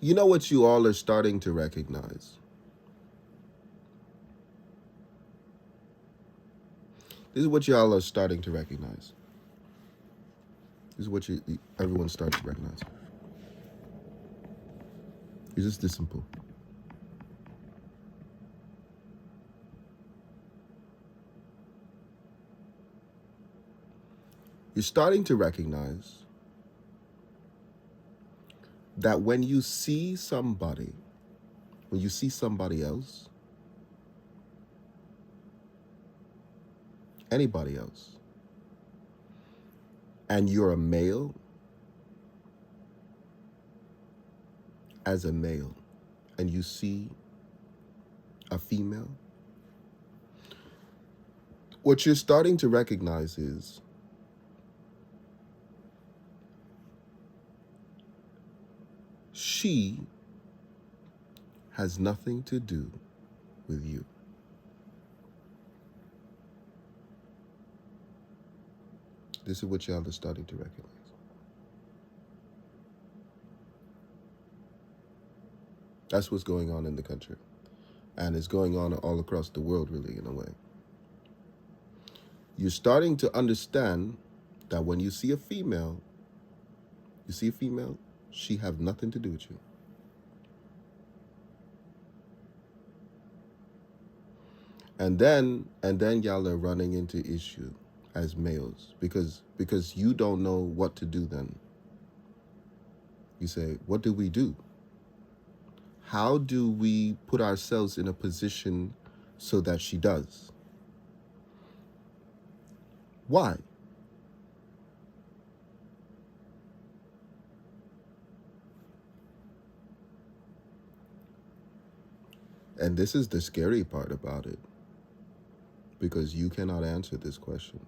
You know what you all are starting to recognize? This is what y'all are starting to recognize. This is what everyone's starting to recognize. It's just this simple. You're starting to recognize that when you see somebody, when you see somebody else, anybody else, and you're a male, as a male, and you see a female, what you're starting to recognize is she has nothing to do with you. This is what y'all are starting to recognize. That's what's going on in the country. And it's going on all across the world, really, in a way. You're starting to understand that when you see a female, she have nothing to do with you. And then y'all are running into issue as males because you don't know what to do then. You say, what do we do? How do we put ourselves in a position so that she does? Why? And this is the scary part about it, because you cannot answer this question.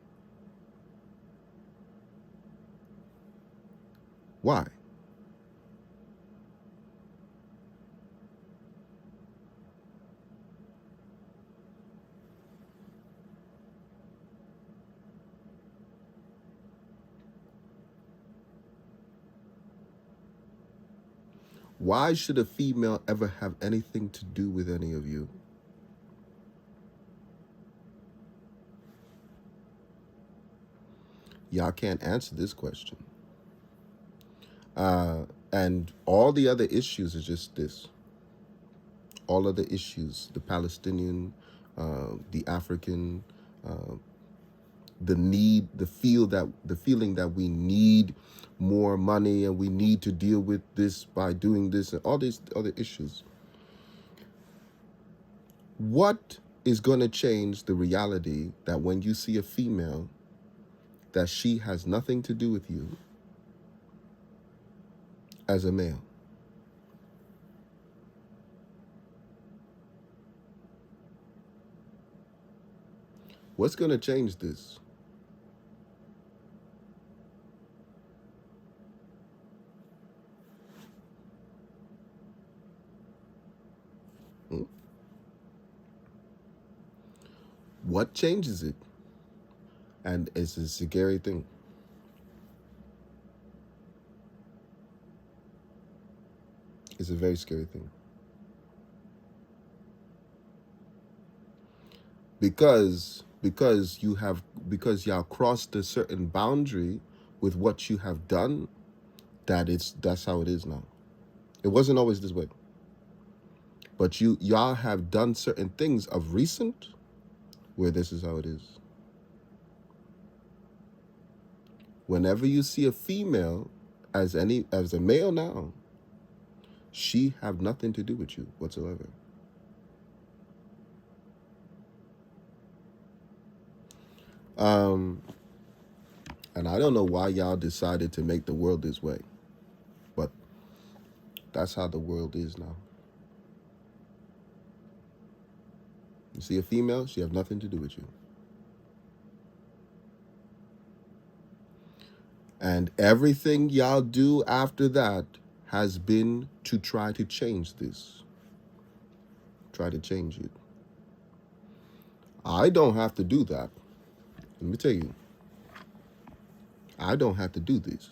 Why? Why should a female ever have anything to do with any of you? Y'all can't answer this question. And all the other issues are just this. All other issues, the Palestinian, the African, the need, the feeling that we need more money and we need to deal with this by doing this and all these other issues. What is going to change the reality that when you see a female, that she has nothing to do with you as a male? What's going to change this? Hmm? What changes it? And it's a scary thing. It's a very scary thing. Because y'all crossed a certain boundary with what you have done, that's how it is now. It wasn't always this way. But y'all have done certain things of recent where this is how it is. Whenever you see a female as a male now, she have nothing to do with you whatsoever. And I don't know why y'all decided to make the world this way, but that's how the world is now. You see a female, she have nothing to do with you. And everything y'all do after that has been to try to change this. Try to change it. I don't have to do that. Let me tell you. I don't have to do this.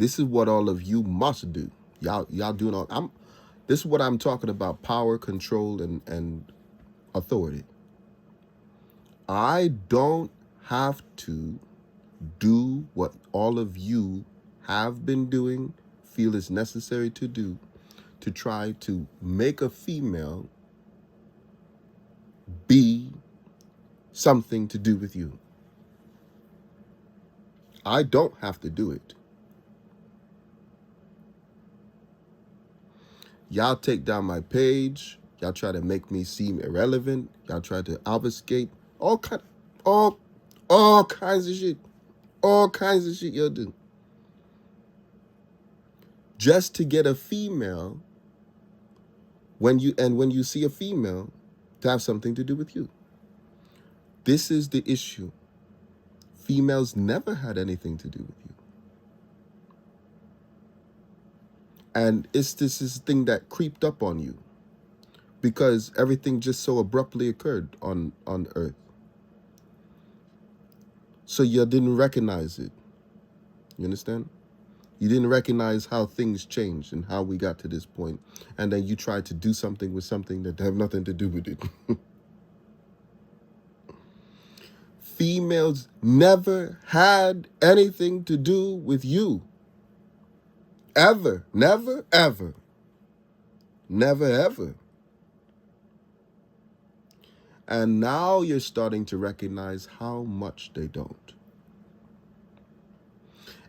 This is what all of you must do. Y'all doing all. This is what I'm talking about: power, control, and authority. I don't have to do what all of you have been doing, feel is necessary to do, to try to make a female be something to do with you. I don't have to do it. Y'all take down my page. Y'all try to make me seem irrelevant. Y'all try to obfuscate all kinds of shit. All kinds of shit y'all do. Just to get a female, when you see a female, to have something to do with you. This is the issue. Females never had anything to do with you. And this is thing that creeped up on you because everything just so abruptly occurred on Earth. So you didn't recognize it. You understand? You didn't recognize how things changed and how we got to this point. And then you tried to do something with something that have nothing to do with it. Females never had anything to do with you. Ever. Never, ever. Never, ever. And now you're starting to recognize how much they don't.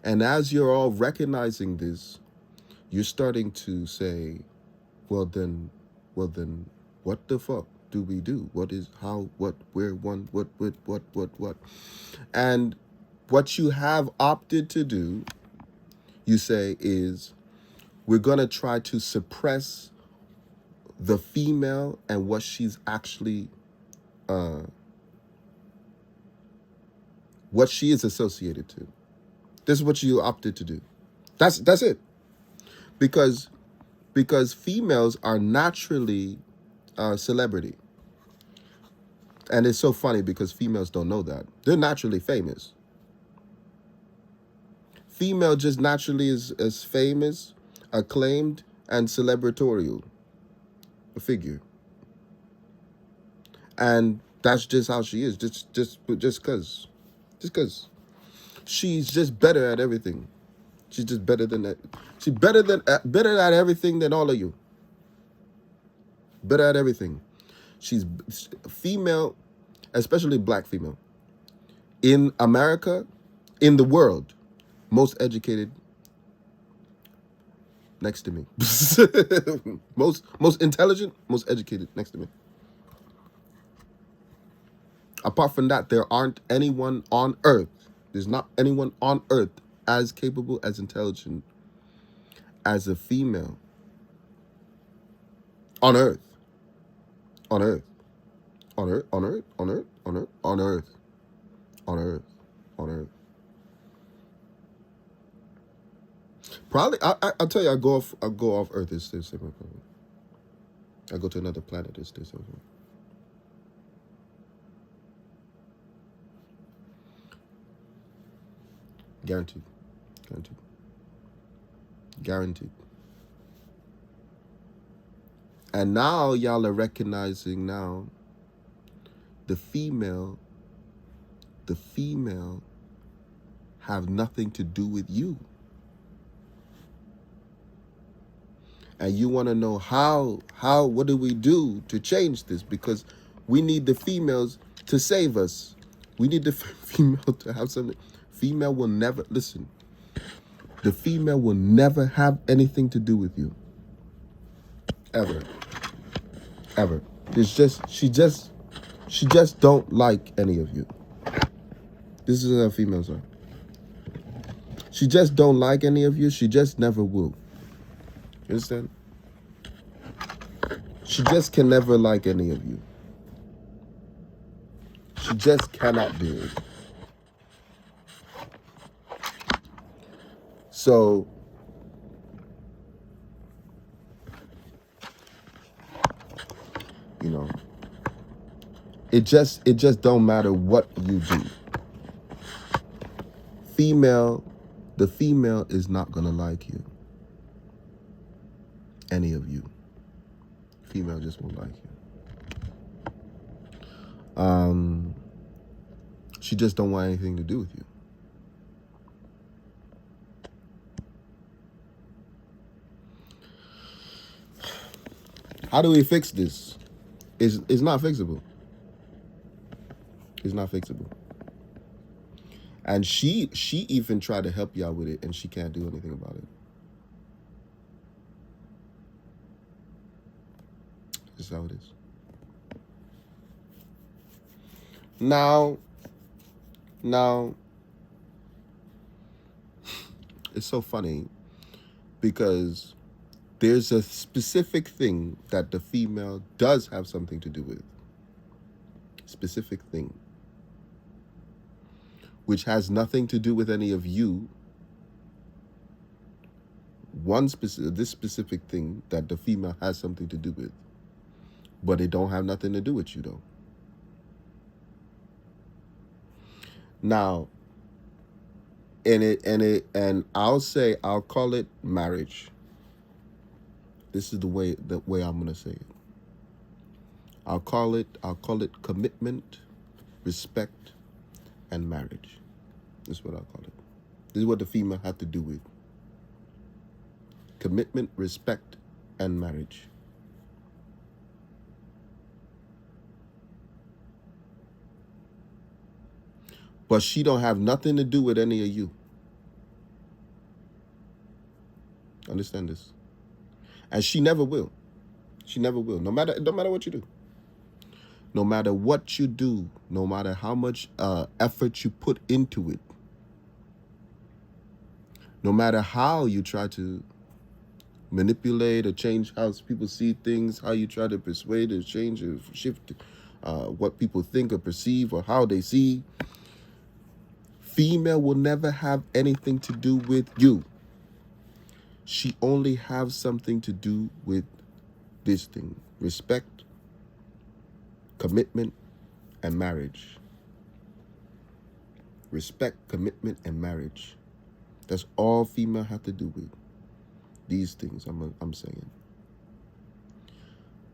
And as you're all recognizing this, you're starting to say, well then, what the fuck do we do? What is, how, what, where, one, what? And what you have opted to do, you say, is we're going to try to suppress the female and what she's actually, what she is associated to. This is what you opted to do. That's it. Because females are naturally celebrity. And it's so funny because females don't know that. They're naturally famous. Female just naturally is famous, acclaimed, and celebratorial figure. And that's just how she is. Just because. She's just better at everything. She's just better than that. She's better at everything than all of you. Better at everything. She's female, especially black female. In America, in the world, most educated next to me. most intelligent, most educated next to me. Apart from that, there aren't anyone on earth. There's not anyone on earth as capable, as intelligent as a female on earth. On earth. On earth. On earth. On earth. On earth. On earth. On earth. On earth. Probably, I'll tell you, I go off Earth. It's still same. I go to another planet. It's still same. Guaranteed. Guaranteed. Guaranteed. And now y'all are recognizing now the female have nothing to do with you. And you want to know what do we do to change this? Because we need the females to save us. We need the female to have something. Female will never, listen, the female will never have anything to do with you. Ever. Ever. It's just, she just don't like any of you. This is how females are. She just don't like any of you. She just never will. You understand? She just can never like any of you. She just cannot do it. So, you know, it just don't matter what you do. the female is not gonna like you. Any of you. Female just won't like you. She just don't want anything to do with you. How do we fix this? It's not fixable. It's not fixable. And she even tried to help y'all with it, and she can't do anything about it. This is how it is. Now, it's so funny because there's a specific thing that the female does have something to do with. Specific thing. Which has nothing to do with any of you. This specific thing that the female has something to do with. But it don't have nothing to do with you, though. Now, and I'll call it marriage. This is the way I'm gonna say it. I'll call it commitment, respect, and marriage. This is what I'll call it. This is what the female had to do with. Commitment, respect, and marriage. But she don't have nothing to do with any of you. Understand this? And she never will. She never will. No matter what you do. No matter what you do, no matter how much effort you put into it, no matter how you try to manipulate or change how people see things, how you try to persuade or change or shift what people think or perceive or how they see, female will never have anything to do with you. She only has something to do with this thing: respect, commitment, and marriage. Respect, commitment, and marriage. That's all female have to do with these things I'm saying.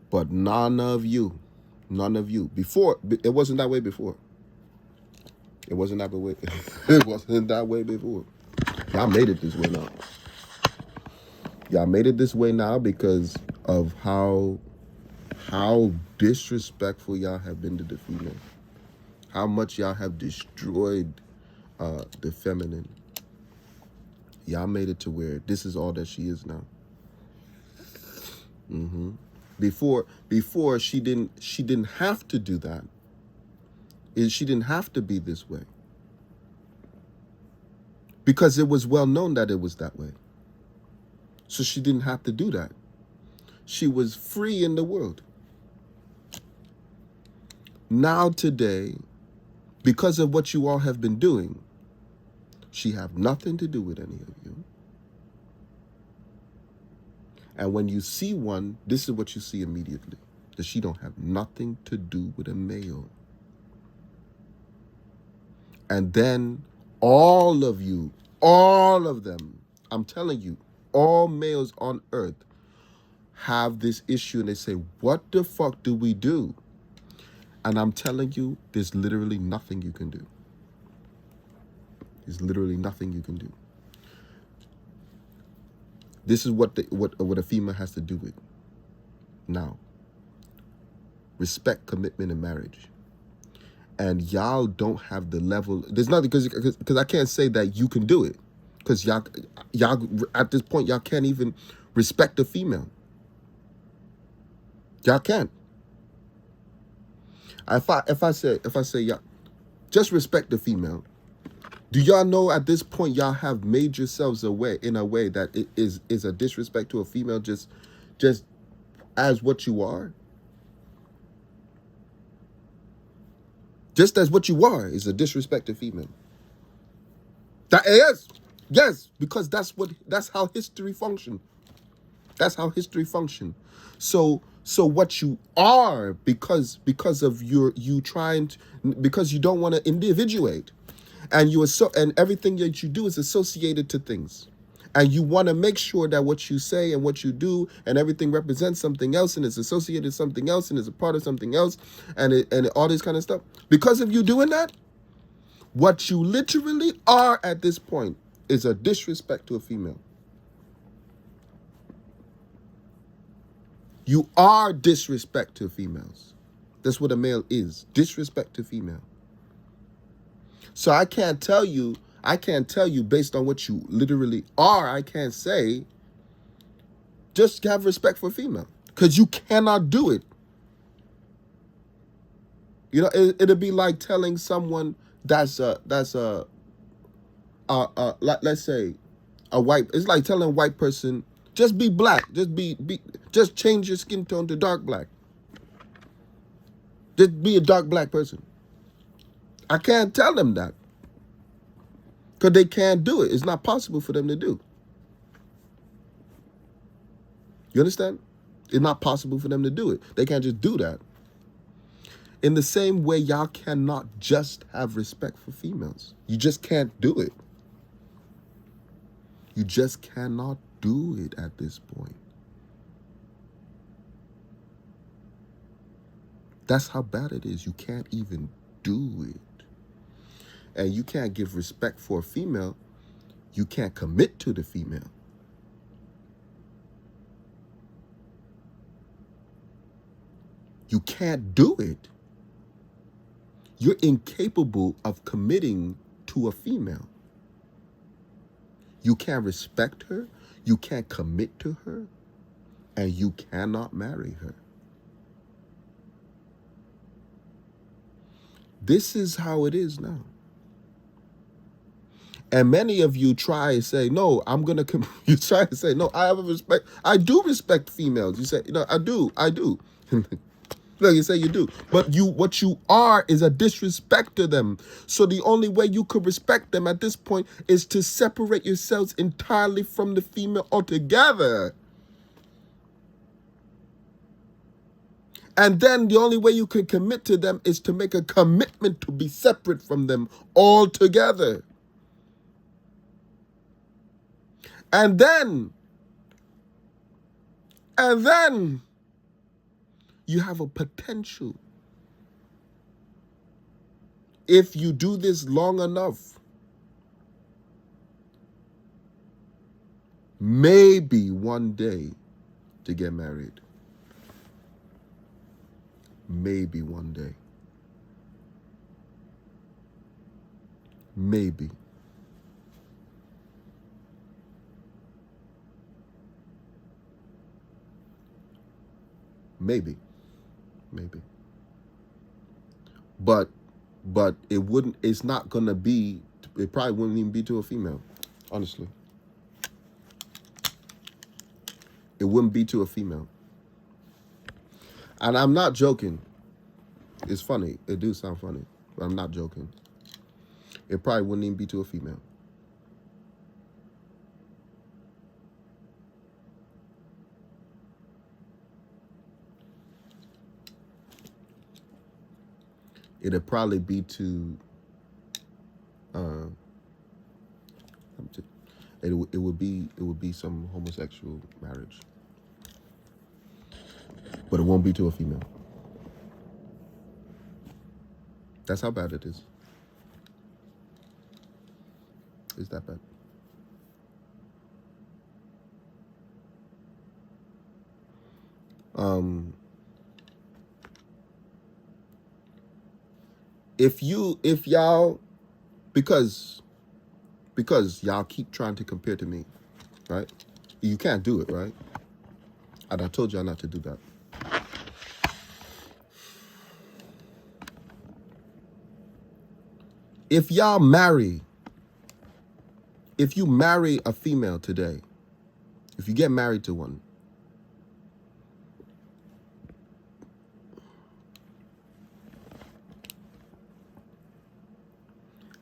But none of you. Before, it wasn't that way before. It wasn't that way. It wasn't that way before. Y'all made it this way now. Y'all made it this way now because of how disrespectful y'all have been to the female. How much y'all have destroyed the feminine. Y'all made it to where this is all that she is now. Before she didn't have to do that. She didn't have to be this way. Because it was well known that it was that way. So she didn't have to do that. She was free in the world. Now today, because of what you all have been doing, she have nothing to do with any of you. And when you see one, this is what you see immediately. That she don't have nothing to do with a male. And then all of you, all of them, I'm telling you, all males on earth have this issue and they say, what the fuck do we do? And I'm telling you, there's literally nothing you can do. There's literally nothing you can do. This is what a female has to do with. Now, respect, commitment, and marriage. And y'all don't have the level. There's nothing, because I can't say that you can do it. Because y'all at this point, y'all can't even respect a female. Y'all can't. If I say y'all just respect the female, do y'all know at this point y'all have made yourselves away in a way that it is a disrespect to a female just as what you are? Just as what you are is a disrespect to female. That is, yes, because that's how history function. That's how history function. So what you are, because of you trying to, because you don't want to individuate, And and everything that you do is associated to things. And you want to make sure that what you say and what you do and everything represents something else and is associated to something else and is a part of something else and all this kind of stuff. Because of you doing that, what you literally are at this point is a disrespect to a female. You are disrespect to females. That's what a male is. Disrespect to female. So I can't tell you based on what you literally are, I can't say just have respect for female. Because you cannot do it. You know, it'd be like telling someone let's say a white, it's like telling a white person, just be black, just change your skin tone to dark black. Just be a dark black person. I can't tell them that. Because they can't do it. It's not possible for them to do. You understand? It's not possible for them to do it. They can't just do that. In the same way, y'all cannot just have respect for females. You just can't do it. You just cannot do it at this point. That's how bad it is. You can't even do it. And you can't give respect for a female. You can't commit to the female. You can't do it. You're incapable of committing to a female. You can't respect her, you can't commit to her, and you cannot marry her. This is how it is now. And many of you try to say, no, you try to say, no, I have a respect. I do respect females. You say, I do. Look, you say you do. But what you are is a disrespect to them. So the only way you could respect them at this point is to separate yourselves entirely from the female altogether. And then the only way you can commit to them is to make a commitment to be separate from them altogether. And then you have a potential. If you do this long enough, maybe one day to get married. Maybe one day. Maybe. Maybe. But it's not gonna be, it probably wouldn't even be to a female, honestly. It wouldn't be to a female. And I'm not joking. It's funny. It do sound funny, but I'm not joking. It probably wouldn't even be to a female. It'd probably be to it would be some homosexual marriage. But it won't be to a female. That's how bad it is. It's that bad. If y'all, because y'all keep trying to compare to me, right? You can't do it, right? And I told y'all not to do that. If you marry a female today, if you get married to one,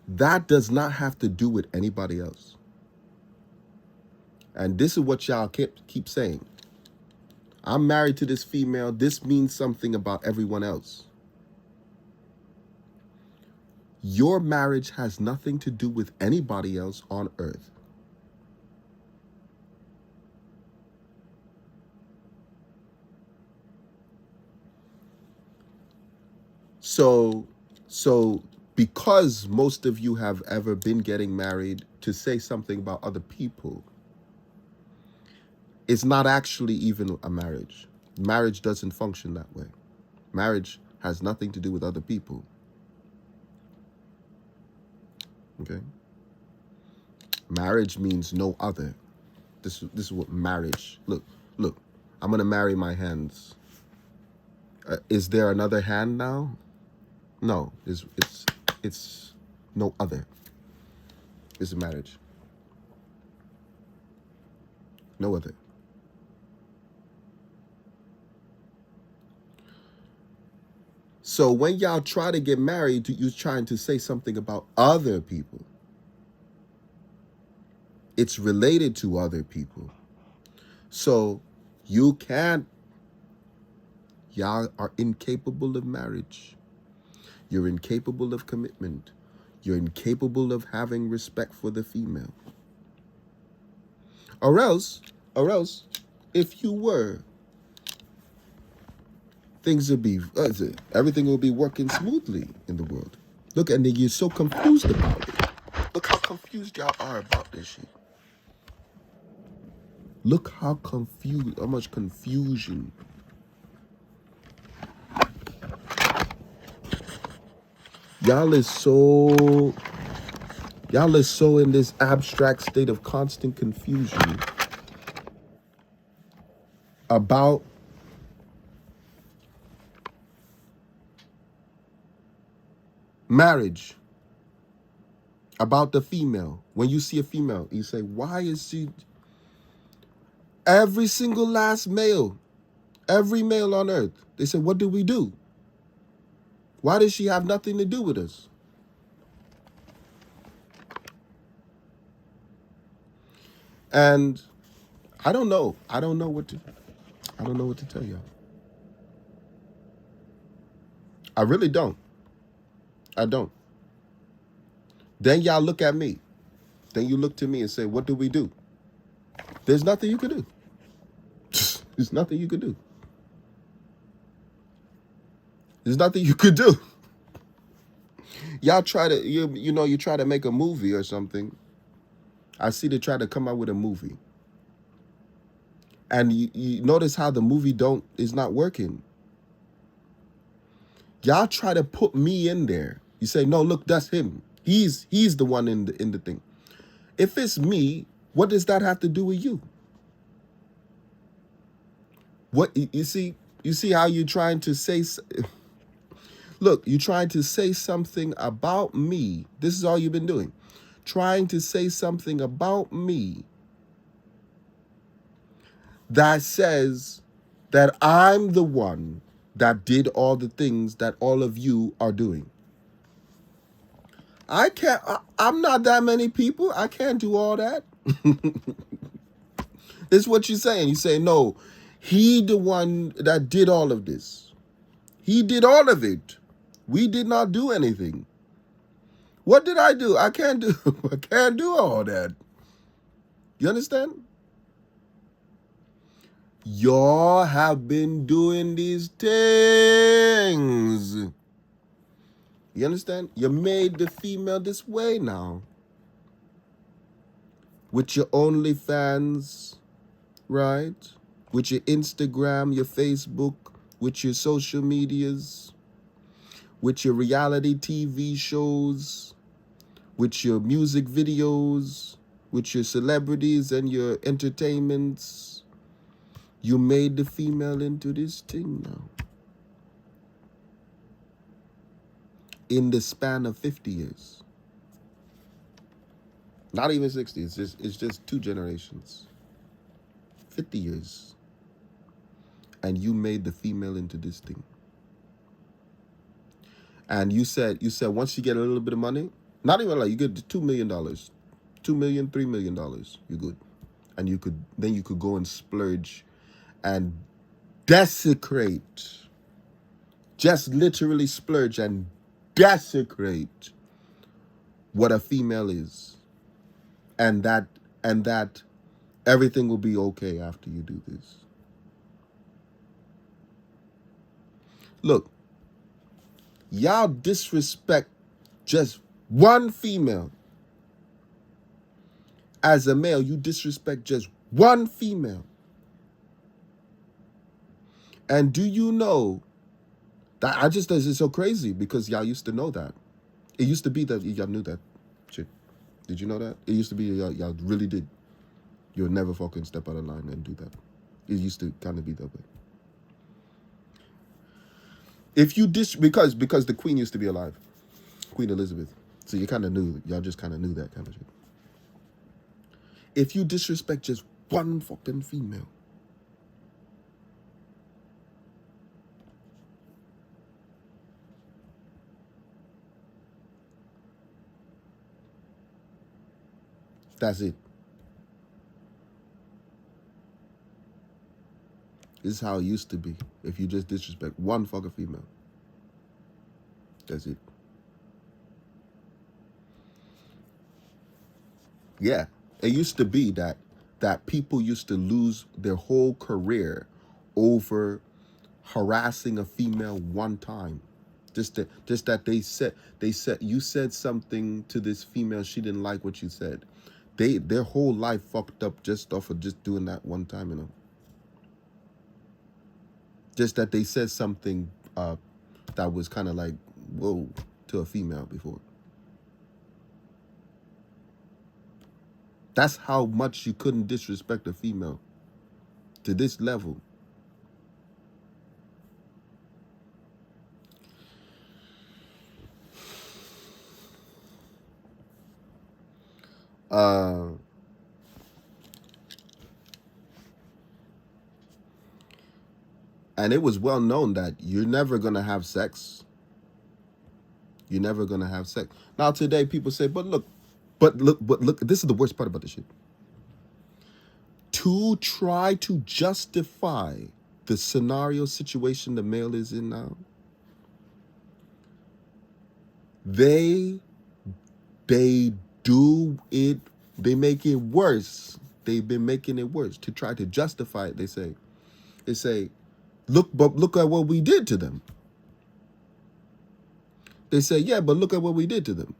that does not have to do with anybody else. And this is what y'all keep saying. I'm married to this female. This means something about everyone else. Your marriage has nothing to do with anybody else on earth. So, so because most of you have ever been getting married to say something about other people, it's not actually even a marriage. Marriage doesn't function that way. Marriage has nothing to do with other people. Okay? Marriage means no other. This is what marriage. Look. I'm gonna marry my hands. Is there another hand now? No. It's no other. It's a marriage. No other. So when y'all try to get married, you're trying to say something about other people. It's related to other people. So you can't, y'all are incapable of marriage. You're incapable of commitment. You're incapable of having respect for the female. Or else, if you were, things would be, everything will be working smoothly in the world. Look, and then you're so confused about it. Look how confused y'all are about this shit. Look how much confusion. Y'all is so in this abstract state of constant confusion about marriage, about the female. When you see a female, you say, why is she, every single last male, every male on earth, they say, what do we do? Why does she have nothing to do with us? And I don't know. I don't know what to tell you. I really don't. I don't. Then y'all look at me. Then you look to me and say, what do we do? There's nothing you can do. There's nothing you could do. There's nothing you could do. Y'all try to, you try to make a movie or something. I see they try to come out with a movie. And you notice how the movie is not working. Y'all try to put me in there. You say, no, look, that's him. He's the one in the thing. If it's me, what does that have to do with you? What you see how you're trying to say, look, you're trying to say something about me. This is all you've been doing. Trying to say something about me that says that I'm the one that did all the things that all of you are doing. I'm not that many people. I can't do all that. This is what you're saying. You say, no, he the one that did all of this. He did all of it. We did not do anything. What did I do? I can't do all that. You understand? Y'all have been doing these things. You understand? You made the female this way now. With your OnlyFans, right? With your Instagram, your Facebook, with your social medias, with your reality TV shows, with your music videos, with your celebrities and your entertainments. You made the female into this thing now. In the span of 50 years. Not even 60. It's just 2 generations. 50 years. And you made the female into this thing. And you said once you get a little bit of money, not even like you get $2 million, $2 million, $3 million, you're good. And you could go and splurge and desecrate, just literally splurge and desecrate what a female is, and that everything will be okay after you do this. Look, y'all disrespect just one female. As a male, you disrespect just one female. And do you know that it's so crazy because y'all used to know that. It used to be that y'all knew that shit. Did you know that? It used to be y'all really did. You'll never fucking step out of line and do that. It used to kind of be that way. If you because the queen used to be alive, Queen Elizabeth. So you kind of knew, y'all just kind of knew that kind of shit. If you disrespect just one fucking female, that's it. This is how it used to be. If you just disrespect one fucking female, that's it. Yeah, it used to be that people used to lose their whole career over harassing a female one time. Just that they said you said something to this female, she didn't like what you said. Their whole life fucked up just off of just doing that one time, Just that they said something that was kind of like whoa to a female before. That's how much you couldn't disrespect a female to this level. Uh, and it was well known that you're never gonna have sex. You're never gonna have sex. Now today people say, but look, this is the worst part about this shit. To try to justify the scenario situation the male is in now, they they do it, they make it worse. They've been making it worse to try to justify it. They say, look at what we did to them. They say, yeah, but look at what we did to them.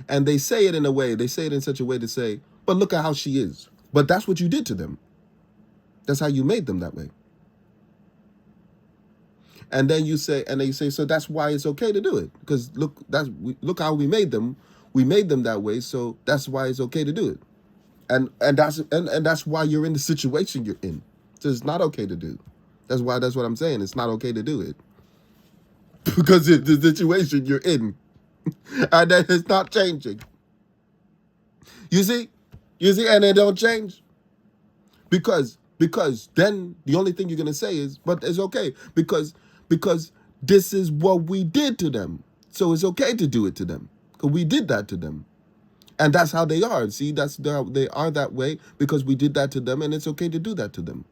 And they say it in a way, they say it in such a way to say, but look at how she is. But that's what you did to them. That's how you made them that way. And then you say, so that's why it's okay to do it. Because look how we made them. We made them that way, so that's why it's okay to do it. And that's why you're in the situation you're in. So it's not okay to do. That's what I'm saying. It's not okay to do it. Because it's the situation you're in. And then it's not changing. You see? And it don't change. Because then the only thing you're gonna say is, but it's okay because this is what we did to them, so it's okay to do it to them because we did that to them, and that's how they are. See, they are that way because we did that to them, and it's okay to do that to them.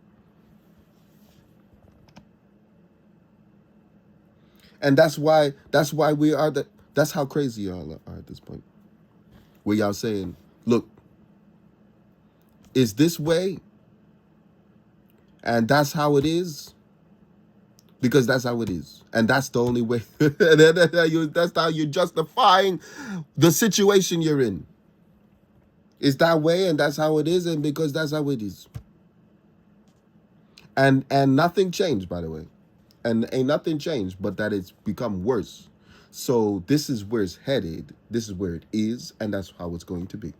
And that's why we are that. That's how crazy y'all are at this point. Where y'all saying, look, is this way, and that's how it is. Because that's how it is. And that's the only way. That's how you're justifying the situation you're in. It's that way and that's how it is, and because that's how it is. And nothing changed, by the way. And ain't nothing changed, but that it's become worse. So this is where it's headed. This is where it is, and that's how it's going to be.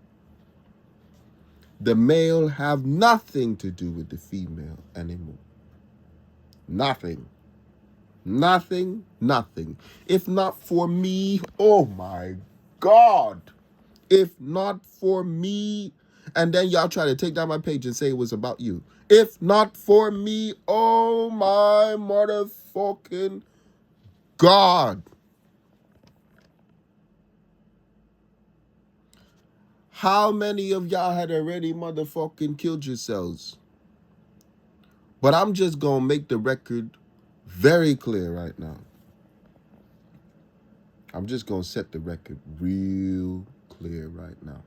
The male have nothing to do with the female anymore. Nothing. Nothing. If not for me, oh my God. If not for me, and then y'all try to take down my page and say it was about you. If not for me, oh my motherfucking God. How many of y'all had already motherfucking killed yourselves? But I'm just gonna make the record very clear right now. I'm just going to set the record real clear right now.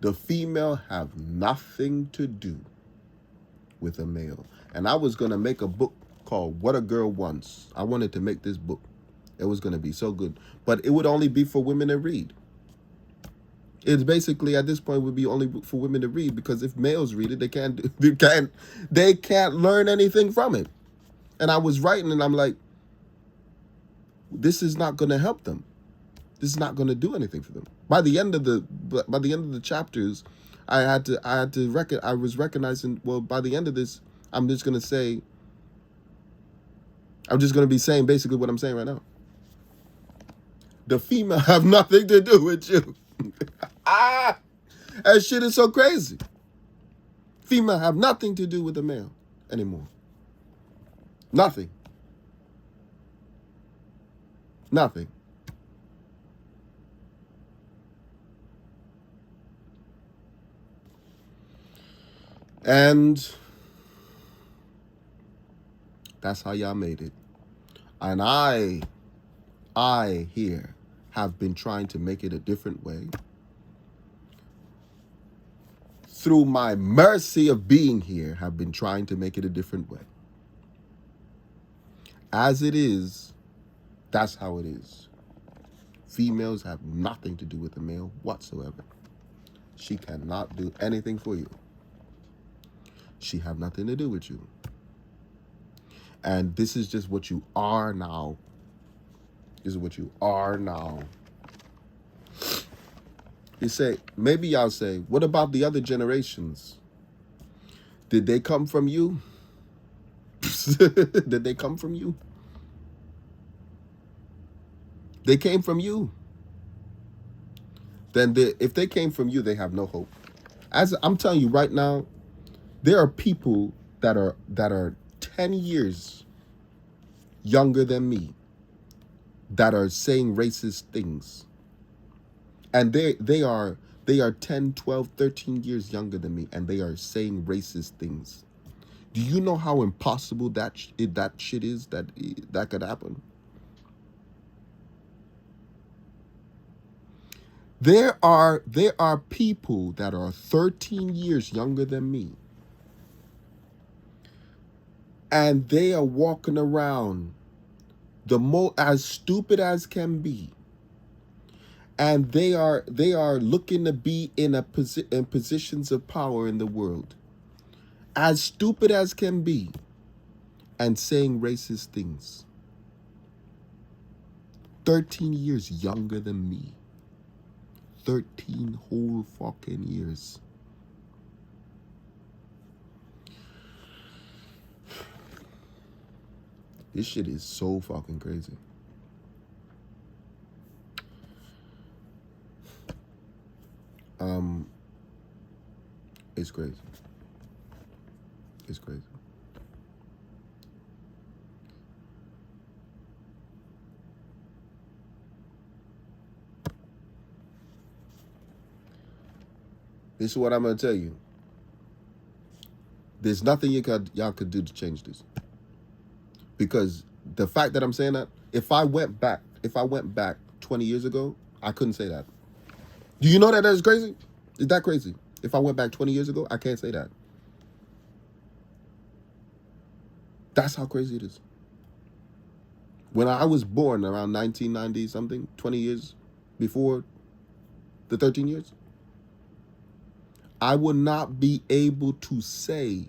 The female have nothing to do with a male. And I was going to make a book called What a Girl Wants. I wanted to make this book. It was going to be so good. But it would only be for women to read. It's basically at this point would be only for women to read, because if males read it, they can't learn anything from it. And I was writing and I'm like, this is not going to help them. This is not going to do anything for them. By the end of the chapters, I was recognizing, well, by the end of this, I'm just going to be saying basically what I'm saying right now. The female have nothing to do with you. That shit is so crazy. Female have nothing to do with the male anymore. Nothing. Nothing. And that's how y'all made it. And I here have been trying to make it a different way. Through my mercy of being here, have been trying to make it a different way. As it is, that's how it is. Females have nothing to do with the male whatsoever. She cannot do anything for you. She have nothing to do with you. And this is just what you are now. This is what you are now. You say, maybe y'all say, what about the other generations? Did they come from you? Did they come from you? They came from you. Then if they came from you, they have no hope. As I'm telling you right now, there are people that are 10 years younger than me that are saying racist things. And they are 10, 12, 13 years younger than me, and they are saying racist things. Do you know how impossible that shit is, that could happen? There are people that are 13 years younger than me, and they are walking around as stupid as can be, and they are looking to be in positions of power in the world, as stupid as can be, and saying racist things. 13 years younger than me. 13 whole fucking years. This shit is so fucking crazy. It's crazy. It's crazy. This is what I'm gonna tell you. There's nothing y'all could do to change this. Because the fact that I'm saying that, if I went back 20 years ago, I couldn't say that. Do you know that is crazy? Is that crazy? If I went back 20 years ago, I can't say that. That's how crazy it is. When I was born around 1990 something, 20 years before the 13 years, I would not be able to say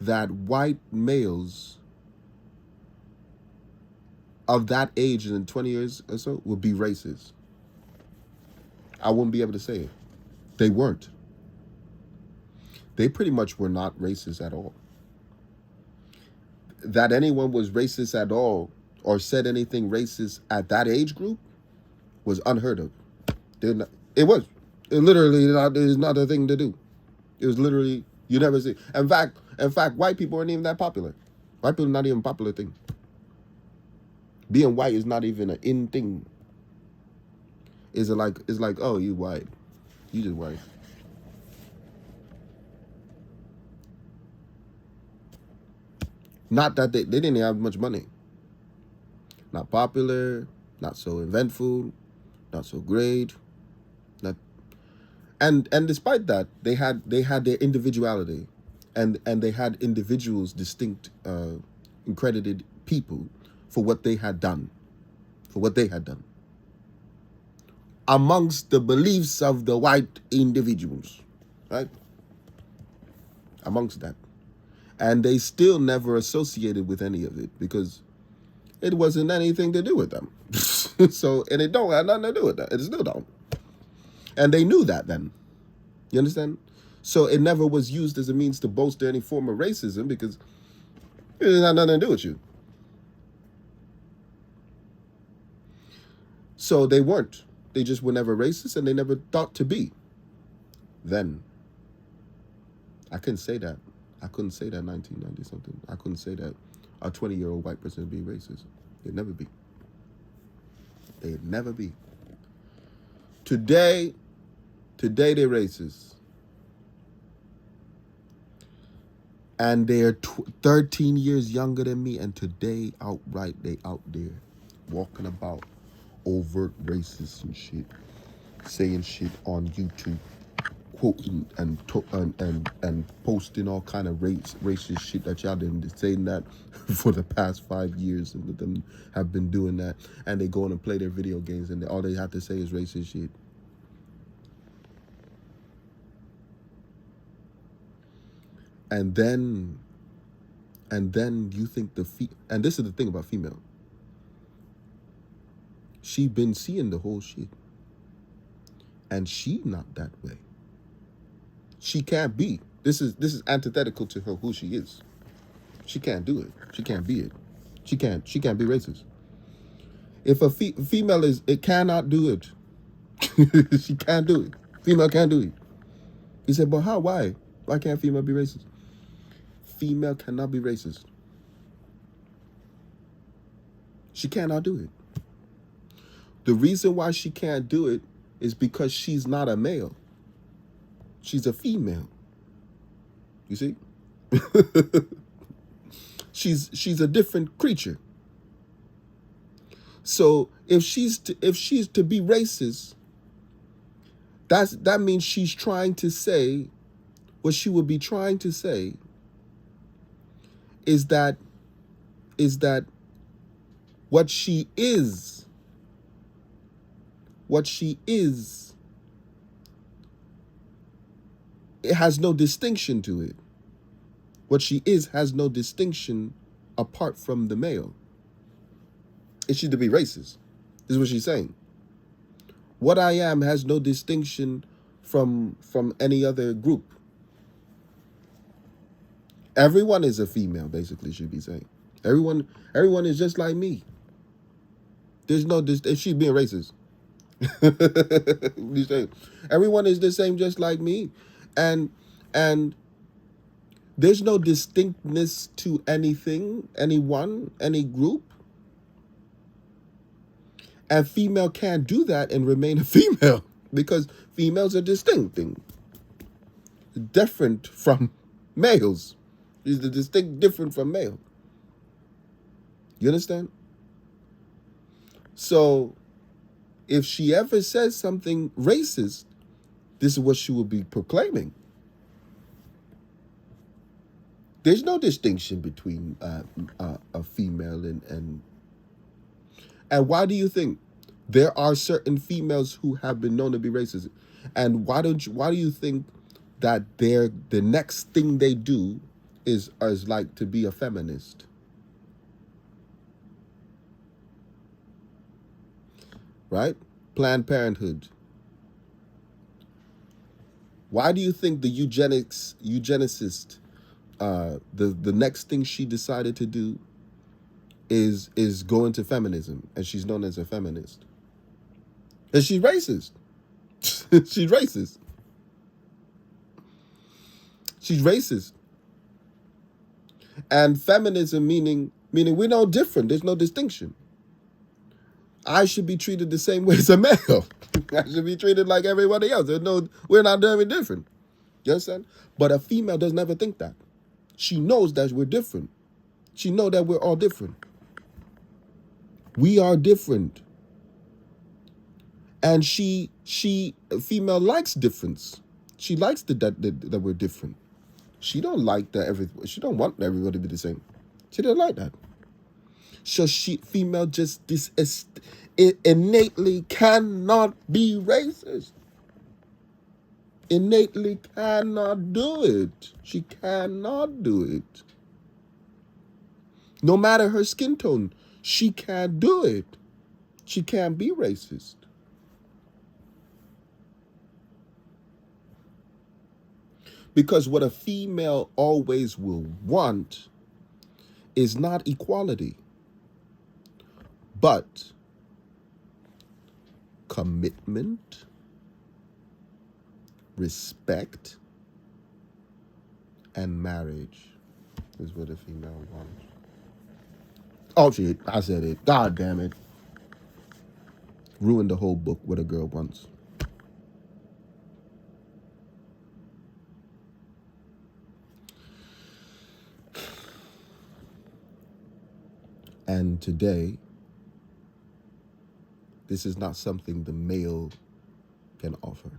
that white males of that age in 20 years or so would be racist. I wouldn't be able to say it. They weren't. They pretty much were not racist at all. That anyone was racist at all or said anything racist at that age group was unheard of. It literally is not a thing to do. It was literally, you never see. In fact, white people aren't even that popular. White people are not even a popular thing. Being white is not even an in thing. It's like, oh, you white. You just white. Not that they didn't have much money. Not popular, not so eventful, not so great. Not and despite that, they had their individuality, and they had individuals, distinct, accredited people for what they had done, for what they had done amongst the beliefs of the white individuals, right? Amongst that, and they still never associated with any of it because it wasn't anything to do with them. So, and it don't have nothing to do with that. It still don't. And they knew that then. You understand? So it never was used as a means to bolster any form of racism because it had nothing to do with you. So they weren't. They just were never racist, and they never thought to be. Then. I couldn't say that. I couldn't say that 1990 something. I couldn't say that a 20-year-old white person would be racist. They'd never be. They'd never be. Today they're racist. And they're 13 years younger than me, and today outright they out there walking about overt racist and shit, saying shit on YouTube, quoting and posting all kind of racist shit that y'all didn't saying that for the past 5 years, and them have been doing that, and they go in and play their video games, and all they have to say is racist shit. And then you think and this is the thing about female. She been seeing the whole shit. And she not that way. She can't be. This is antithetical to her who she is. She can't do it. She can't be it. She can't be racist. If a female it cannot do it. She can't do it. Female can't do it. He said, but how? Why? Why can't female be racist? Female cannot be racist. She cannot do it. The reason why she can't do it is because she's not a male. She's a female. You see? she's a different creature. So if she's to be racist, that means she's trying to say, what she would be trying to say is that what she is, it has no distinction to it. What she is has no distinction apart from the male. Is she to be racist? This is what she's saying. What I am has no distinction from any other group. Everyone is a female, basically, she'd be saying. Everyone is just like me. There's no if she's being racist. Everyone is the same, just like me, and there's no distinctness to anything, anyone, any group. And female can't do that and remain a female because females are distinct, different from males. Is the distinct different from male. You understand? So if she ever says something racist, this is what she will be proclaiming. There's no distinction between a female and why do you think there are certain females who have been known to be racist? And why do you think that the next thing they do is like to be a feminist? Right? Planned Parenthood. Why do you think the eugenicist, the next thing she decided to do is go into feminism, and she's known as a feminist? And she's racist. She's racist. She's racist. And feminism meaning we're no different. There's no distinction. I should be treated the same way as a male. I should be treated like everybody else. We're not very different. You understand? But a female doesn't ever think that. She knows that we're different. She know that we're all different. We are different. And a female likes difference. She likes that we're different. She don't like that she don't want everybody to be the same. She don't like that. So female just innately cannot be racist. Innately cannot do it. She cannot do it. No matter her skin tone, she can't do it. She can't be racist. Because what a female always will want is not equality, but commitment, respect, and marriage is what a female wants. Oh shit, I said it. God damn it. Ruined the whole book, What a Girl Wants. And today, this is not something the male can offer.